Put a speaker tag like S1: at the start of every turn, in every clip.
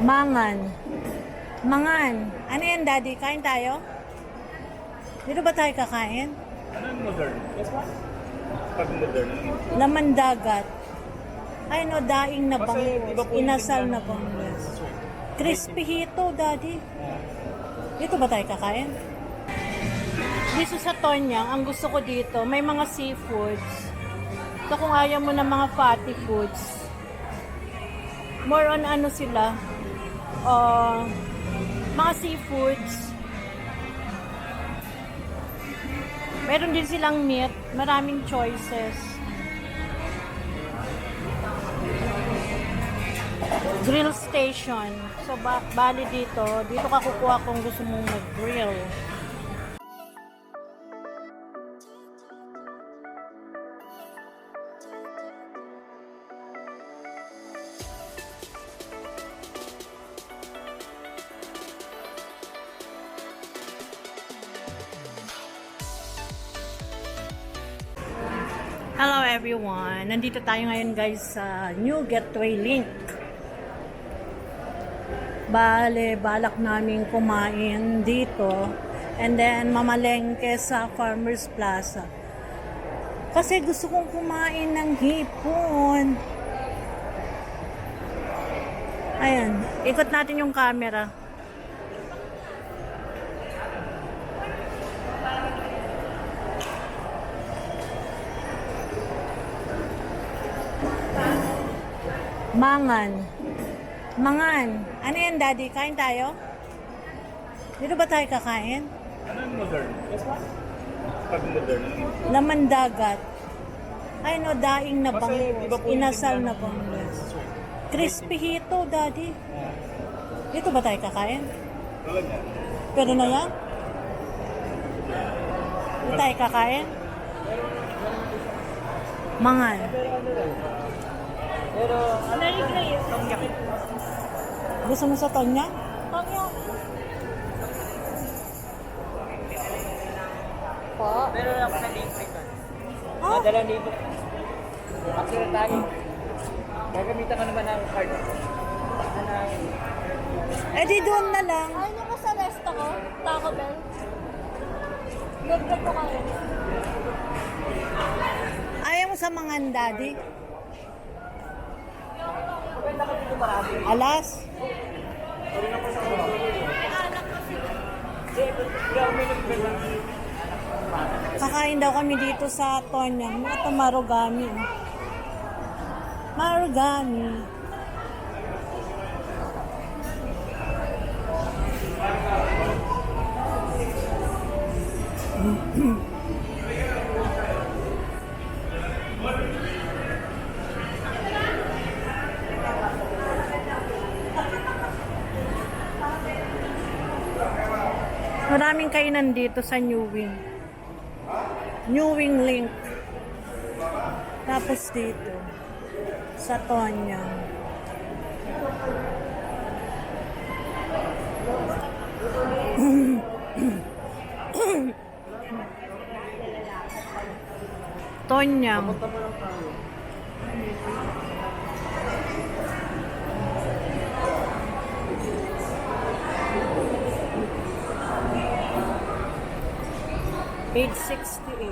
S1: Mangan. Mangan. Ano yan, Daddy? Kain tayo? Dito ba tayo kakain?
S2: Ano yung modern? Yes, ma'am? Pag modern, ano yun?
S1: Laman dagat. Ay no, daing na
S2: Kasi iba
S1: bangus.
S2: po yung
S1: Inasal
S2: tingnan
S1: na
S2: ng-
S1: bangus. Crispy hito, Daddy. Dito ba tayo kakain? Dito sa Tonyang, ang gusto ko dito, may mga seafoods. So kung ayaw mo ng mga fatty foods, more on ano sila, mga seafoods. Meron din silang meat, maraming choices. Grill station. So, bali dito ka kukuha kung gusto mong mag-grill. Hello everyone! Nandito tayo ngayon guys sa New Gateway Link. Bale, balak namin kumain dito and then mamalengke sa Farmers Plaza. Kasi gusto kong kumain ng hipon. Ayan, ikot natin yung camera. Mangan. Mangan. Ano yan, Daddy? Kain tayo? Dito ba tayo kakain?
S2: Ano yung modern? Yes, ma'am? Pag modern, ano yun?
S1: Laman dagat. Ay no, daing na
S2: Kasi
S1: bangus.
S2: iba po yung
S1: Inasal
S2: tingnan
S1: na
S2: ng-
S1: bangus. Crispy hito, Daddy. Dito ba tayo kakain?
S2: Talaga?
S1: Pero na yan? Dito tayo kakain? Mangan.
S2: Pero,
S1: Very great. Gusto mo sa Tonya? Tonya. Po?
S3: Meron ako sa libre ito.
S1: Ah,
S3: 2,000. Actually tayo. Gagamitan ko naman ng card.
S1: eh di doon na lang.
S4: Ayaw niyo ko sa resto ko? Taco Bell? Libre po kayo.
S1: Ayaw mo sa Mangan, Daddy? Alas? Kakain daw kami dito sa Tonyang. Ito Marugami. Marugami. Maraming kainan dito sa New Wing. New Wing Link. Tapos dito sa Tonyang. Tonyang. Page 68.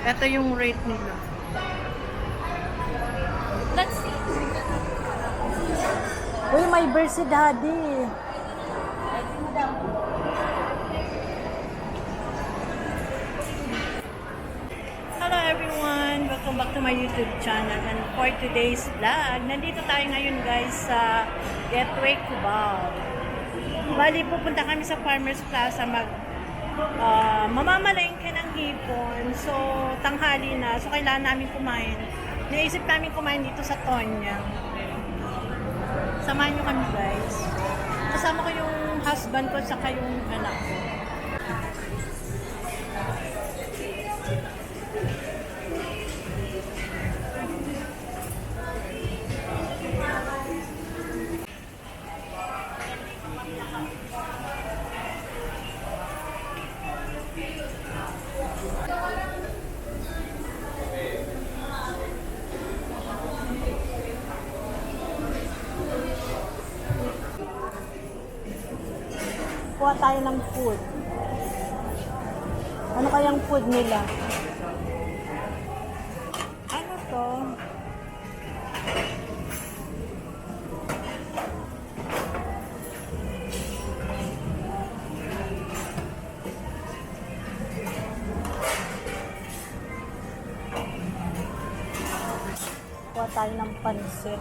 S1: Ito yung rate nila.
S4: Let's see.
S1: Uy, may bear si Daddy. Hello everyone! Welcome back to my YouTube channel. And for today's vlog, nandito tayo ngayon guys sa Gateway Cubao. Bali, pupunta kami sa Farmers Plaza mamamalengke ng hipon. So, tanghali na. So, kailangan namin kumain. Naisip namin kumain dito sa Tonyang. Samahan nyo kami guys. Kasama ko yung husband ko saka yung anak ko. Kuha tayo ng food. Ano kayang food nila? Ano to? Kuha tayo ng pansit.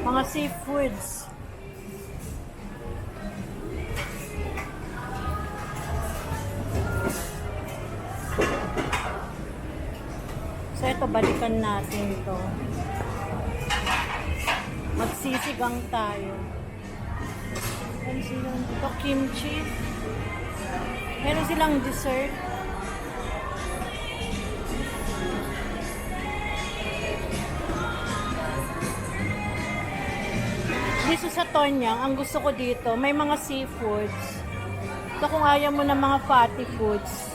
S1: Mga seafoods. So ito, balikan natin to. Magsisigang tayo. Meron silang dito, kimchi. Meron silang dessert. Dito sa Tonyang, ang gusto ko dito, may mga seafoods. So kung ayaw mo ng mga fatty foods,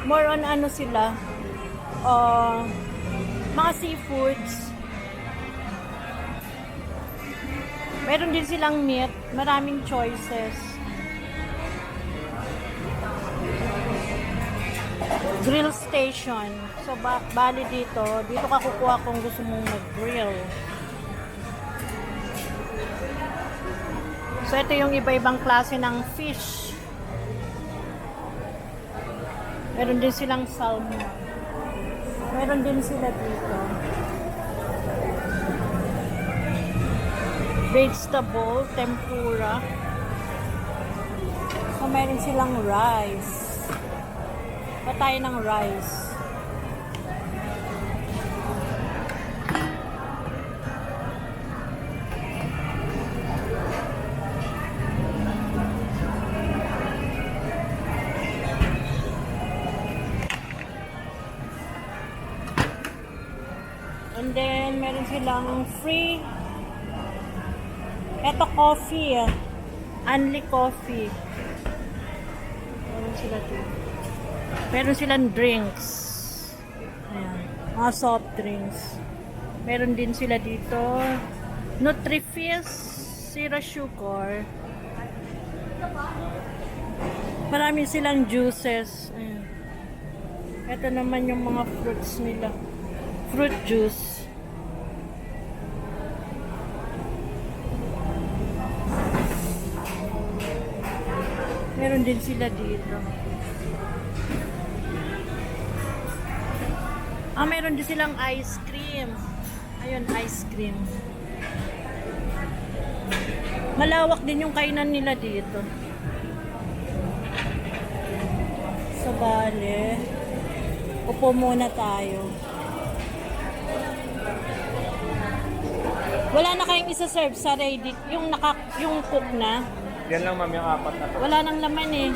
S1: more on ano sila, mga seafoods. Meron din silang meat, maraming choices. Grill station. So bali dito ka kukuha kung gusto mong mag-grill. So, ito yung iba-ibang klase ng fish. Meron din silang salmon. Meron din sila dito. Vegetable, tempura. So, meron silang rice. Patay ng rice. And then, meron silang free. Eto, coffee. Only coffee. Meron sila dito. Meron silang drinks. Ayan. Mga soft drinks. Meron din sila dito. Nutrifizz. Zero sugar. Marami silang juices. Ayan. Ito naman yung mga fruits nila. Fruit juice. Meron din sila dito. Meron din silang ice cream. Ayun, ice cream. Malawak din yung kainan nila dito. So, bale, upo muna tayo. Wala na kayong isa-serve sa ready, yung cook na.
S2: Yan lang ma'am, yung apat na to.
S1: Wala nang laman eh.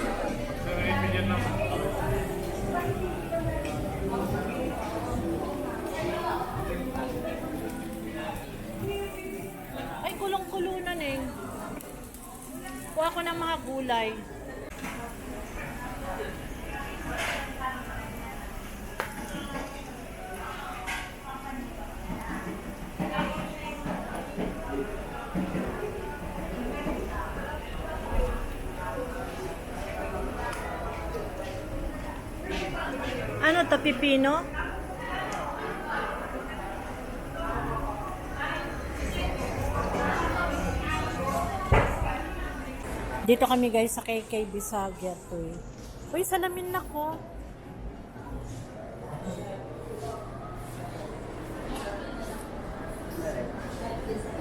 S1: Ay, kulong-kulunan eh. Kuha ko ng mga gulay. Ano to, pipino? Dito kami guys sa KK Bisagya to eh. Uy, salamin na ko.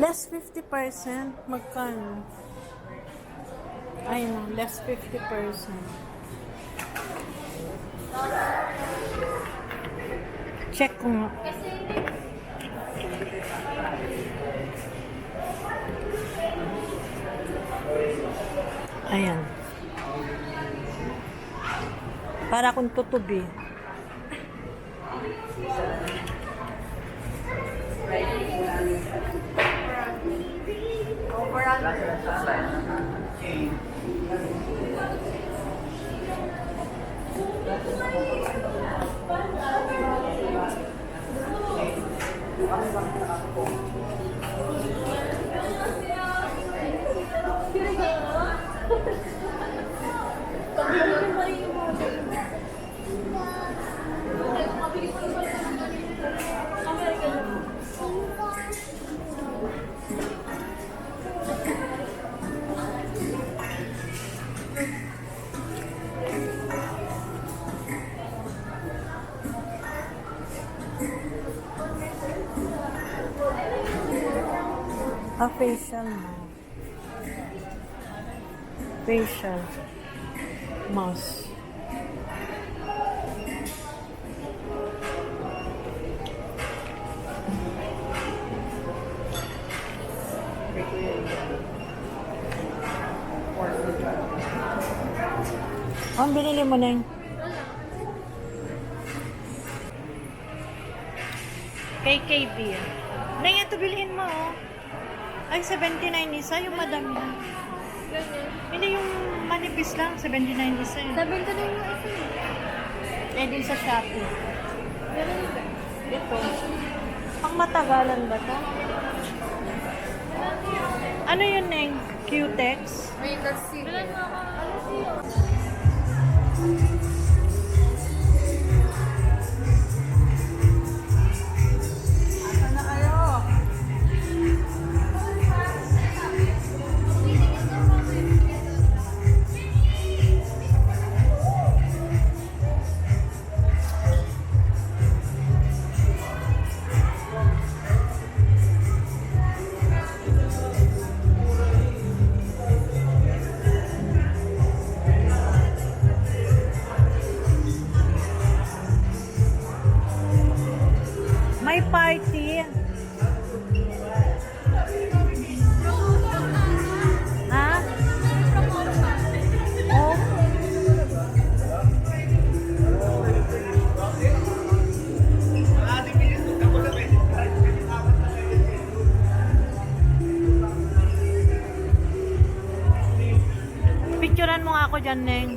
S1: Less 50%. Magkano? Ay no, less 50%. Check ko nga. Ayan. Para akong tutubi. Facial mo. Facial mask. Ang binili mo na yun? KKB. Na yan, ito bilhin mo, oh. Ay, 79 isa, yung madami na.
S4: Ganyan.
S1: Hindi yung manipis lang, 79 isa yun.
S4: 70 na yung isa.
S1: Eh, din sa Shopee.
S4: Ganun ba?
S1: Ito. Pang matagalan ba to? Ano yun, Neng? Q-Tex?
S4: May nasi. Bilan mo ako.
S3: Asa na kayo?
S1: May party. Ha? Oh. Picturean mo nga ako dyan, Neng.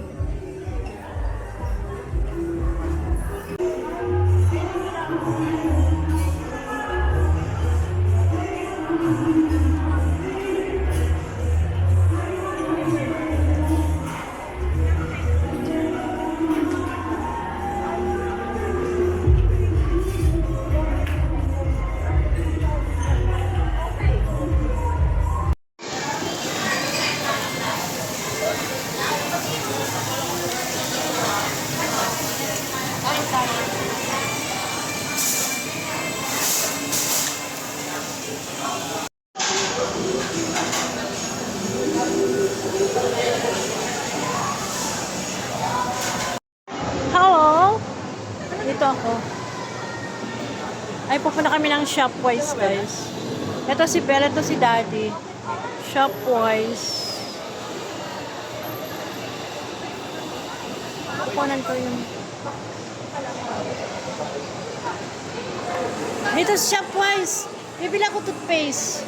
S1: Hello? Dito ako. Ay, pupunta kami ng Shopwise, guys. Ito si Bella, ito si Daddy. Shopwise. Kukunan ko yung... Dito si Shopwise. Bibili ako toothpaste.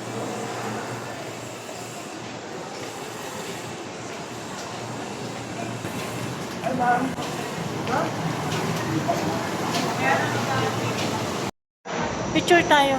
S1: Picture tayo.